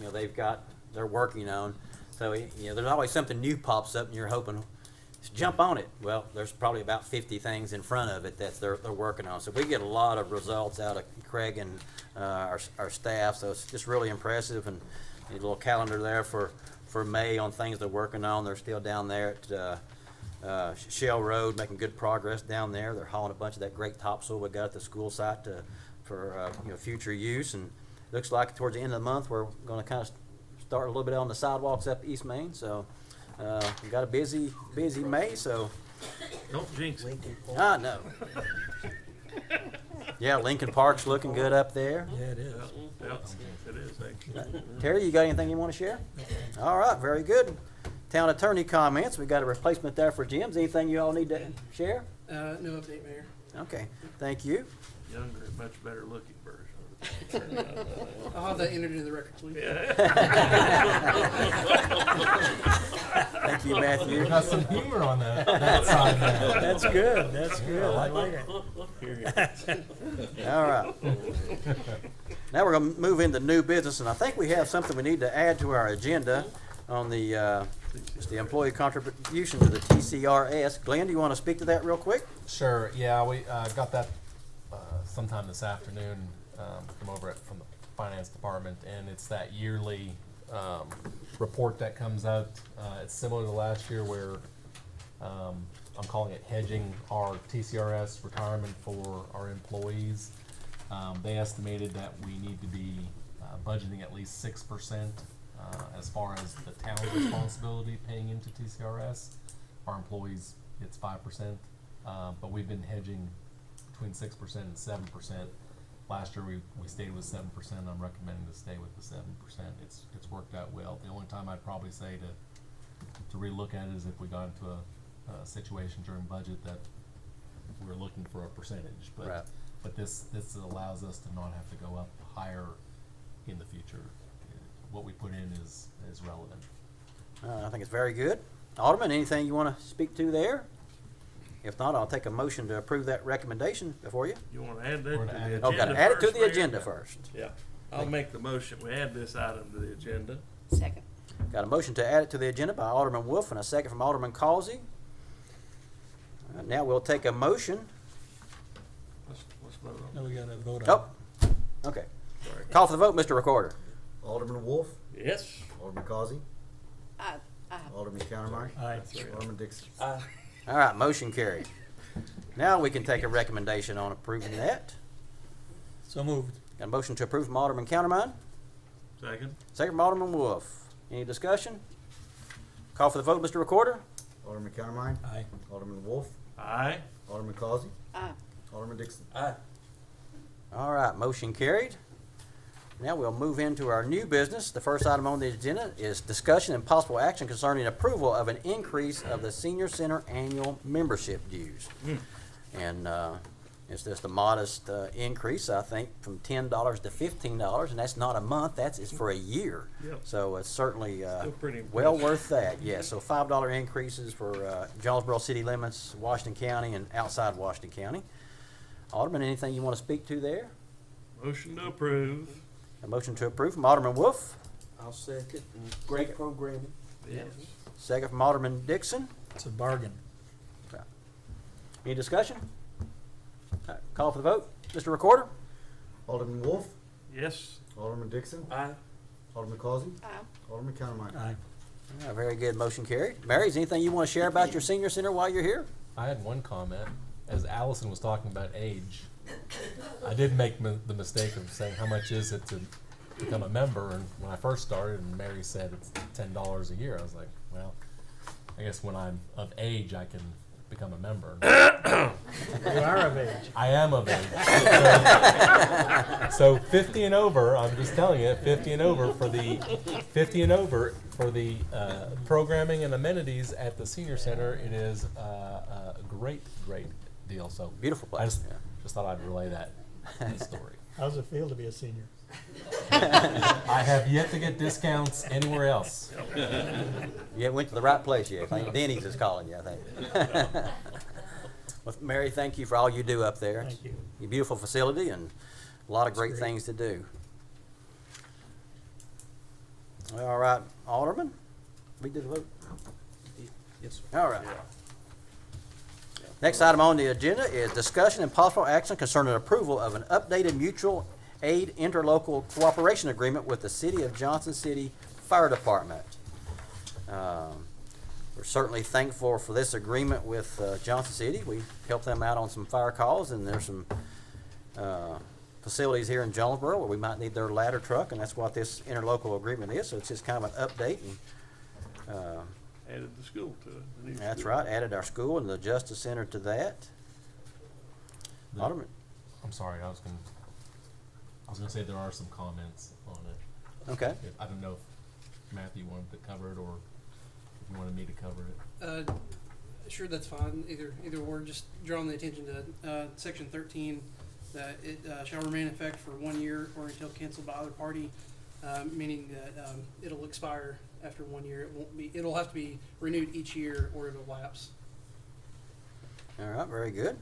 they're working on. So, there's always something new pops up and you're hoping, jump on it. Well, there's probably about 50 things in front of it that they're working on. So we get a lot of results out of Craig and our staff. So it's just really impressive. And a little calendar there for May on things they're working on. They're still down there at Shell Road, making good progress down there. They're hauling a bunch of that great topsoil we got at the school site for future use. And looks like towards the end of the month we're going to kind of start a little bit on the sidewalks up East Main. So we've got a busy May. So Don't jinx it. I know. Yeah, Lincoln Park's looking good up there. Yeah, it is. Yep, it is, actually. Terry, you got anything you want to share? All right, very good. Town attorney comments. We got a replacement there for Jim's. Anything you all need to share? No update, Mayor. Okay, thank you. Younger, much better looking version. I'll have that entered into the record, please. Thank you, Matthew. Got some humor on that side there. That's good, that's good. I like it. All right. Now we're going to move into new business, and I think we have something we need to add to our agenda on the just the employee contribution to the TCRS. Glenn, do you want to speak to that real quick? Sure. Yeah, we got that sometime this afternoon from from the finance department, and it's that yearly report that comes out. It's similar to last year, where I'm calling it hedging our TCRS retirement for our employees. They estimated that we need to be budgeting at least 6% as far as the town's responsibility paying into TCRS. Our employees, it's 5%, but we've been hedging between 6% and 7%. Last year we stayed with 7%. I'm recommending to stay with the 7%. It's worked out well. The only time I'd probably say to relook at it is if we got into a situation during budget that we're looking for a percentage, but Right. but this allows us to not have to go up higher in the future. What we put in is relevant. I think it's very good. Alderman, anything you want to speak to there? If not, I'll take a motion to approve that recommendation before you. You want to add that We're to to the add it. agenda? Oh, got to add it to first, the Mayor? agenda first. Yeah. I'll make the motion. We add this item to the agenda. Second. Got a motion to add it to the agenda by Alderman Wolf and a second from Alderman Causey. Now we'll take a motion. Let's vote on No, it. we gotta vote on Oh, okay. Sorry. Call for the vote, Mr. Recorder. Alderman Wolf, Yes. Alderman Causey, I, Alderman Countermine, it. Aye. Alderman Dixon. All right, motion carried. Now we can take a recommendation on approving that. So moved. Got a motion to approve from Alderman Countermine, Second. second from Alderman Wolf. Any discussion? Call for the vote, Mr. Recorder. Alderman Countermine, Aye. Alderman Wolf, Aye. Alderman Causey, I, Alderman Dixon. Aye. All right, motion carried. Now we'll move into our new business. The first item on the agenda is discussion and possible action concerning approval of an increase of the senior center annual membership dues. And it's just a modest increase, I think, from $10 to $15, and that's not a month, it's for a year. Yep. So it's certainly Still pretty well impressive. worth that, yes. So $5 increases for Jonesborough city limits, Washington County, and outside Washington County. Alderman, anything you want to speak to there? Motion to approve. A motion to approve from Alderman Wolf, I'll second. And great programming. Yes. second from Alderman Dixon. It's a bargain. Any discussion? Call for the vote. Mr. Recorder? Alderman Wolf, Yes. Alderman Dixon, Aye. Alderman Causey, I, Alderman Countermine. Aye. Yeah, very good. Motion carried. Mary, is anything you want to share about your senior center while you're here? I had one comment. As Allison was talking about age, I did make the mistake of saying how much is it to become a member, and when I first started and Mary said it's $10 a year, I was like, well, I guess when I'm of age I can become a member. You are of age. I am of age. So 50 and over, I'm just telling you, 50 and over for the programming and amenities at the senior center, it is a great deal. So Beautiful I place. just thought I'd relay that story. How's it feel to be a senior? I have yet to get discounts anywhere else. You went to the right place, yeah. I think Denny's is calling you, I think. Well, Mary, thank you for all you do up there. Thank you. Your beautiful facility and a lot of great great. things to do. All right, Alderman, we did the vote. Yes, sir. All right. Next item on the agenda is discussion and possible action concerning approval of an updated mutual aid interlocal cooperation agreement with the City of Johnson City Fire Department. We're certainly thankful for this agreement with Johnson City. We help them out on some fire calls, and there's some facilities here in Jonesborough where we might need their ladder truck, and that's what this interlocal agreement is. So it's just kind of an update. And, Added the school to it. the new that's school. right. Added our school and the Justice Center to that. The- Alderman, I'm sorry, I was gonna say there are some comments on it. okay. I don't know if Matthew wanted to cover it or if you wanted me to cover it. Sure, that's fine. Either or. Just drawing the attention to section 13 that it shall remain in effect for 1 year or until canceled by either party, meaning that it'll expire after 1 year. It won't be. It'll have to be renewed each year or it'll lapse. All right, very good.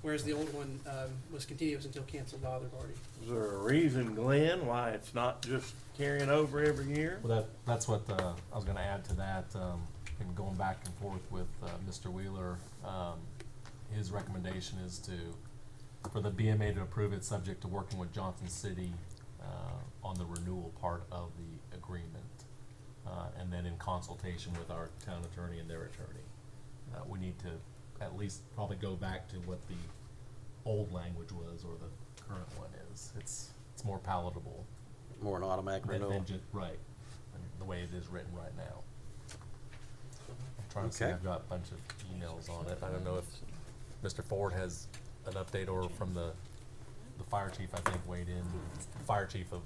Whereas the old one was continuous until canceled by either party. Is there a reason, Glenn, why it's not just carrying over every year? Well, that's what I was going to add to that. And going back and forth with Mr. Wheeler, his recommendation is for the BMA to approve it, subject to working with Johnson City on the renewal part of the agreement, and then in consultation with our town attorney and their attorney. We need to at least probably go back to what the old language was or the current one is. It's more palatable. More an automatic Than renewal. just, right, and the way it is written right now. I'm trying to see, Okay. I've got a bunch of emails on it. I don't know if Mr. Ford has an update or from the fire chief, I think, weighed in. The fire chief of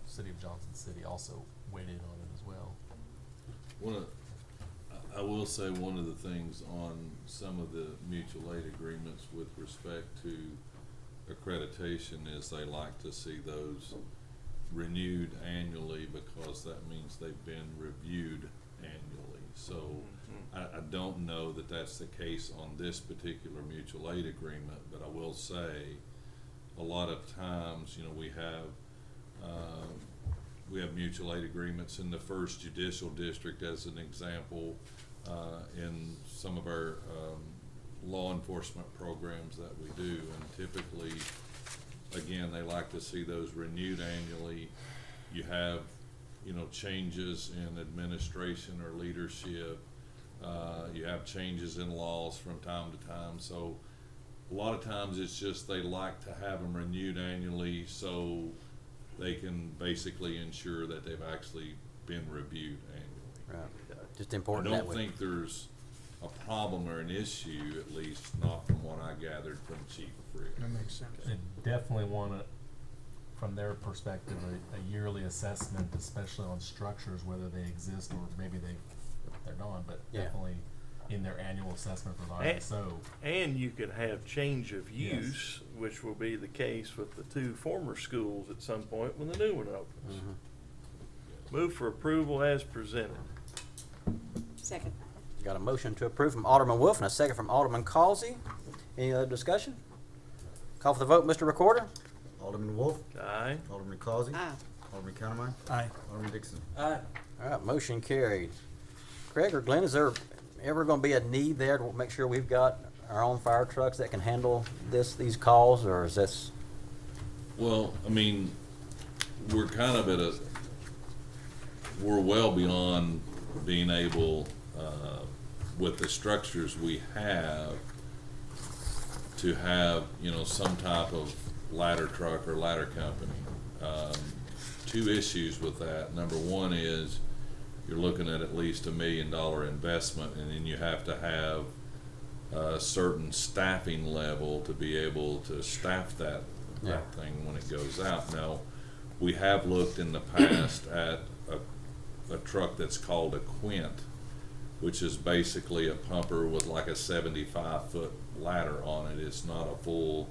City of Johnson City also weighed in on it as well. I will say one of the things on some of the mutual aid agreements with respect to accreditation is they like to see those renewed annually because that means they've been reviewed annually. So I don't know that that's the case on this particular mutual aid agreement, but I will say a lot of times, you know, we have mutual aid agreements in the first judicial district as an example, in some of our law enforcement programs that we do, and typically, again, they like to see those renewed annually. You have, you know, changes in administration or leadership. You have changes in laws from time to time. So a lot of times it's just they like to have them renewed annually so they can basically ensure that they've actually been reviewed annually. Right. Just important. I don't think there's a problem or an issue, at least not from what I gathered from Chief Frick. That makes sense. They definitely want to, from their perspective, a yearly assessment, especially on structures, whether they exist or maybe they're not, but Yeah. definitely in their annual assessment for the And- ISO. And you could have change of Yes. use, which will be the case with the two former schools at some point when the new one opens. Mm-hmm. Move for approval as presented. Second. Got a motion to approve from Alderman Wolf and a second from Alderman Causey. Any other discussion? Call for the vote, Mr. Recorder. Alderman Wolf, Aye. Alderman Causey, Aye. Alderman Countermine, Aye. Alderman Dixon. Aye. All right, motion carried. Craig or Glenn, is there ever going to be a need there to make sure we've got our own fire trucks that can handle these calls, or is this? Well, I mean, we're kind of we're well beyond being able, with the structures we have, to have, you know, some type of ladder truck or ladder company. Two issues with that. Number one is you're looking at least $1 million investment, and then you have to have a certain staffing level to be able to staff that thing when it goes out. Now, we have looked in the past at a truck that's called a Quint, which is basically a pumper with like a 75-foot ladder on it. It's not a full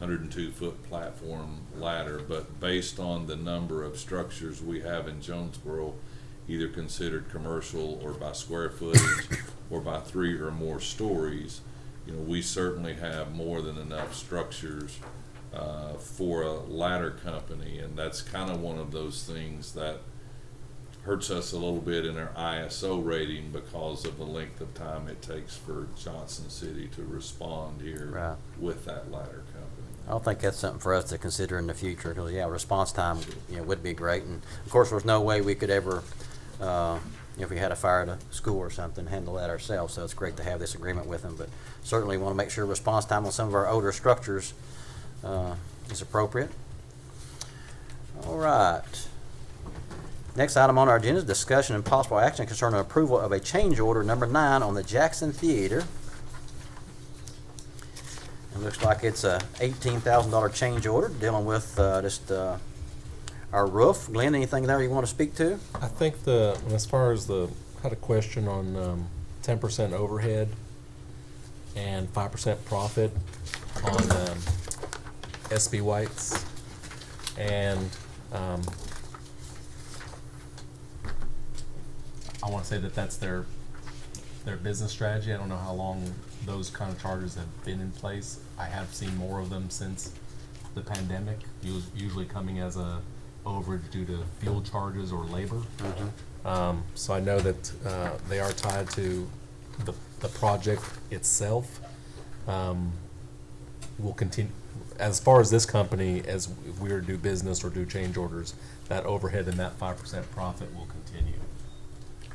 102-foot platform ladder, but based on the number of structures we have in Jonesborough, either considered commercial or by square footage or by 3 or more stories, you know, we certainly have more than enough structures for a ladder company, and that's kind of one of those things that hurts us a little bit in our ISO rating because of the length of time it takes for Johnson City to respond here with that ladder company. I don't think that's something for us to consider in the future, because response time, would be great, and of course, there's no way we could ever, if we had a fire at a school or something, handle that ourselves. So it's great to have this agreement with them, but certainly want to make sure response time on some of our older structures is appropriate. All right. Next item on our agenda is discussion and possible action concerning approval of a change order number 9 on the Jackson Theater. It looks like it's a $18,000 change order dealing with just our roof. Glenn, anything there you want to speak to? I think as far as had a question on 10% overhead and 5% profit on SB Whites, and I want to say that that's their business strategy. I don't know how long those kind of charges have been in place. I have seen more of them since the pandemic, usually coming as a overage due to fuel charges or labor. So I know that they are tied to the project itself. We'll continue, as far as this company, as if we were to do business or do change orders, that overhead and that 5% profit will continue.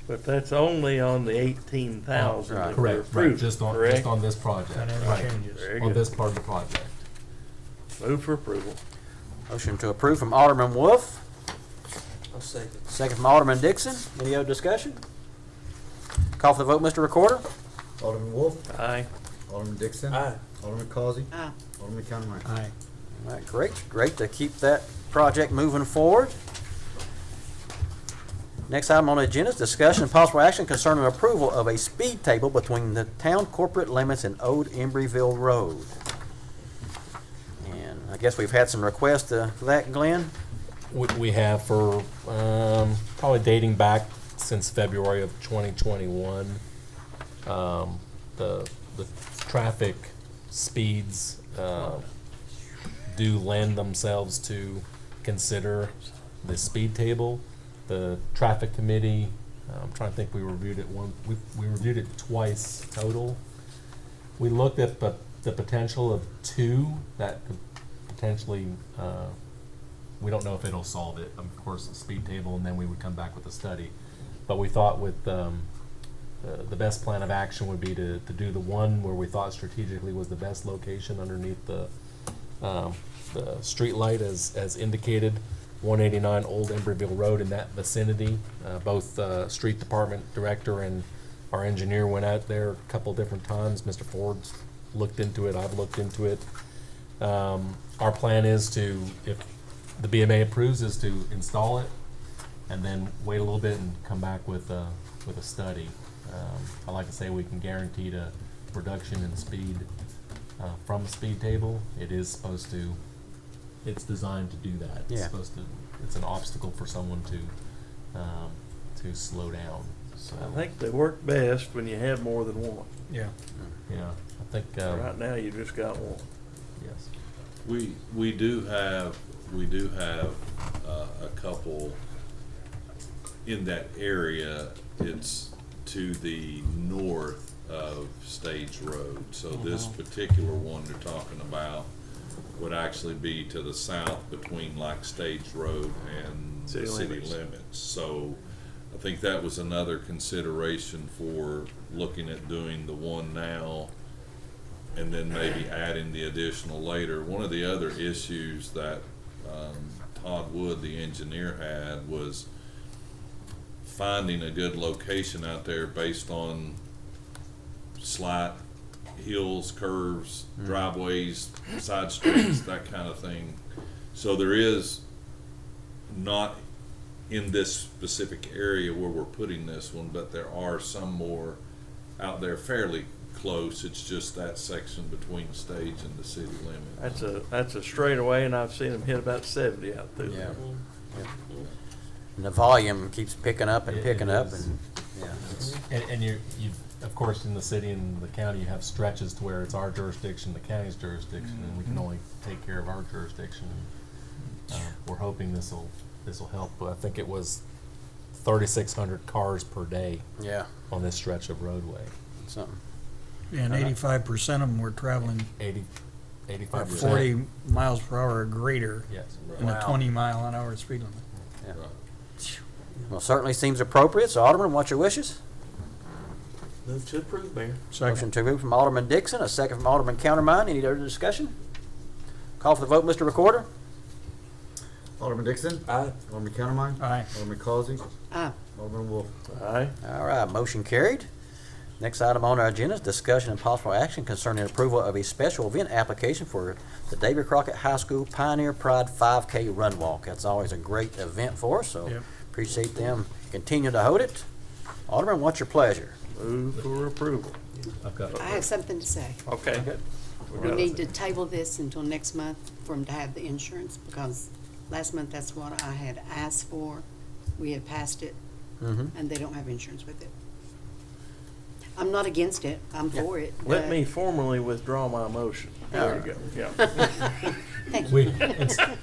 But that's only on the 18,000 that we're Correct, approving, just on this project, Very on good. this part of the project. Move for approval. Motion to approve from Alderman Wolf, I'll second. second from Alderman Dixon. Any other discussion? Call for the vote, Mr. Recorder. Alderman Wolf, Aye. Alderman Dixon. Aye. Alderman Causey, Aye. Alderman Countermine. Aye. All right, great to keep that project moving forward. Next item on the agenda is discussion and possible action concerning approval of a speed table between the town corporate limits and Old Embryville Road. And I guess we've had some requests for that, Glenn? We have for probably dating back since February of 2021. The traffic speeds do lend themselves to consider the speed table. The traffic committee, I'm trying to think, we reviewed it we reviewed it twice total. We looked at the potential of 2 that could potentially, we don't know if it'll solve it. Of course, the speed table, and then we would come back with a study. But we thought with the best plan of action would be to do the one where we thought strategically was the best location underneath the street light as indicated, 189 Old Embryville Road, in that vicinity. Both street department director and our engineer went out there a couple different times. Mr. Ford's looked into it. I've looked into it. Our plan is to, if the BMA approves, is to install it and then wait a little bit and come back with a study. I like to say we can guarantee a reduction in speed from the speed table. It is supposed to. It's designed to do that. It's Yeah. supposed to. It's an obstacle for someone to slow down. So I think they work best when you have more than one. Yeah. yeah, I think Right now, you just got one. yes. We do have a couple in that area. It's to the north of Stage Road. So this particular one they're talking about would actually be to the south between like Stage Road and City the city limits. limits. So I think that was another consideration for looking at doing the one now and then maybe adding the additional later. One of the other issues that Todd Wood, the engineer, had was finding a good location out there based on slight hills, curves, driveways, side streets, that kind of thing. So there is not in this specific area where we're putting this one, but there are some more out there fairly close. It's just that section between Stage and the city limit. That's a straightaway, and I've seen them hit about 70 out through there. And the volume keeps picking up and picking up, and And you've of course in the city and the county you have stretches to where it's our jurisdiction, the county's jurisdiction, and we can only take care of our jurisdiction. We're hoping this will help. But I think it was 3,600 cars per day yeah, on this stretch of roadway. something. And 85% of them were traveling 85%. 40 miles per hour or greater Yes. in a Wow. 20-mile-an-hour speed limit. Yeah. Right. Well, certainly seems appropriate. So, Alderman, what's your wishes? Move to approve, Mayor. Motion Second. to approve from Alderman Dixon, a second from Alderman Countermine. Any other discussion? Call for the vote, Mr. Recorder. Alderman Dixon? Aye. Alderman Countermine? Aye. Alderman Causey? Aye. Alderman Wolf? Aye. All right, motion carried. Next item on our agenda is discussion and possible action concerning approval of a special event application for the David Crockett High School Pioneer Pride 5K Run Walk. That's always a great event for us, so Yep. appreciate them continue to hold it. Alderman, what's your pleasure? Move for approval. I've got I have something to say. Okay. We need to table this until next month for them to have the insurance, because last month that's what I had asked for. We had passed it, Mm-hmm. and they don't have insurance with it. I'm not against it, I'm for it. Let but- me formally withdraw my motion. There you go. Yeah. Thank you. We,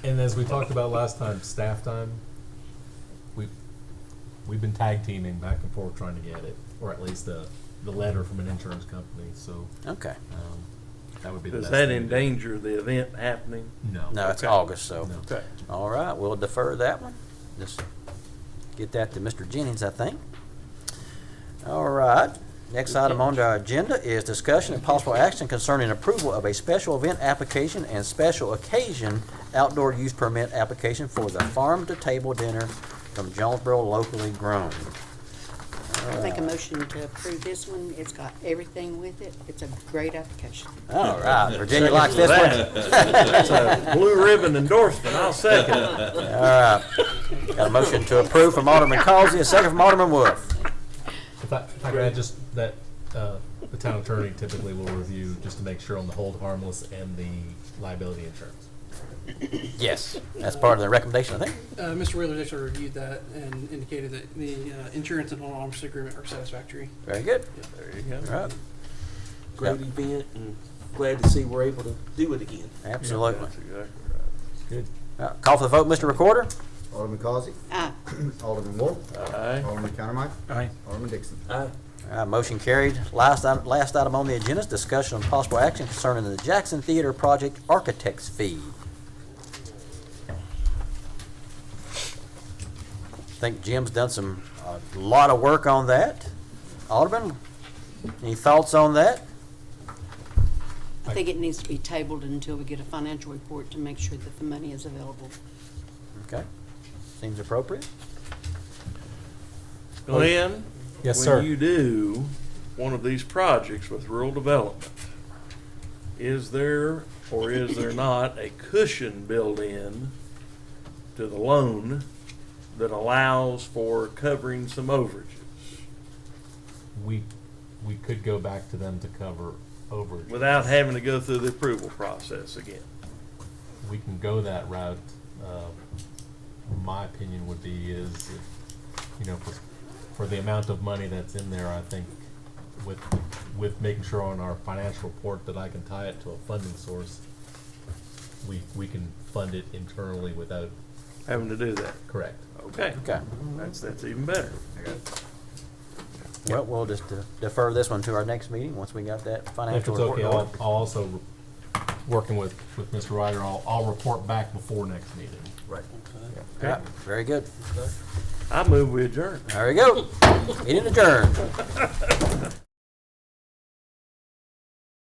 and as we talked about last time, staff time, we've been tag teaming back and forth trying to get it, or at least the letter from an insurance company, so Okay. that would be the Does best that thing to do. endanger the event happening? No. No, it's Okay. August, so. No. Okay. All right, we'll defer that one. Just get that to Mr. Jennings, I think. All right, next item on our agenda is discussion and possible action concerning approval of a special event application and special occasion outdoor use permit application for the farm-to-table dinner from Jonesborough Locally Grown. All Make a motion to approve this one. It's got everything with it. It's a great application. All right, Virginia likes this one. That's a blue ribbon endorsement, I'll second it. All right. Got a motion to approve from Alderman Causey, a second from Alderman Wolf. If I could add just that, the town attorney typically will review just to make sure on the hold harmless and the liability insurance. Yes, that's part of the recommendation, I think. Mr. Wheeler actually reviewed that and indicated that the insurance and hold harmless agreement are satisfactory. Very good. There you go. All right. Great Yep. event, and glad to see we're able to do it again. Absolutely. That's exactly right. Good. Call for the vote, Mr. Recorder. Alderman Causey, Aye. Alderman Wolf, Aye. Alderman Countermine, Aye. Alderman Dixon. Aye. Motion carried. Last item on the agenda is discussion on possible action concerning the Jackson Theater Project architect's fee. I think Jim's done a lot of work on that. Alderman, any thoughts on that? I think it needs to be tabled until we get a financial report to make sure that the money is available. Okay, seems appropriate. Glenn? Yes, sir. When you do one of these projects with rural development, is there or is there not a cushion built in to the loan that allows for covering some overages? We could go back to them to cover over. Without having to go through the approval process again? We can go that route. My opinion would be is, for the amount of money that's in there, I think with making sure on our financial report that I can tie it to a funding source, we can fund it internally without. Having to do that? Correct. Okay. Okay. That's even better. Well, we'll just defer this one to our next meeting, once we got that If financial it's report. okay, I'll also, working with Mr. Ryder, I'll report back before next meeting. Right. All right, very good. I move we adjourn. There we go. Meeting adjourned.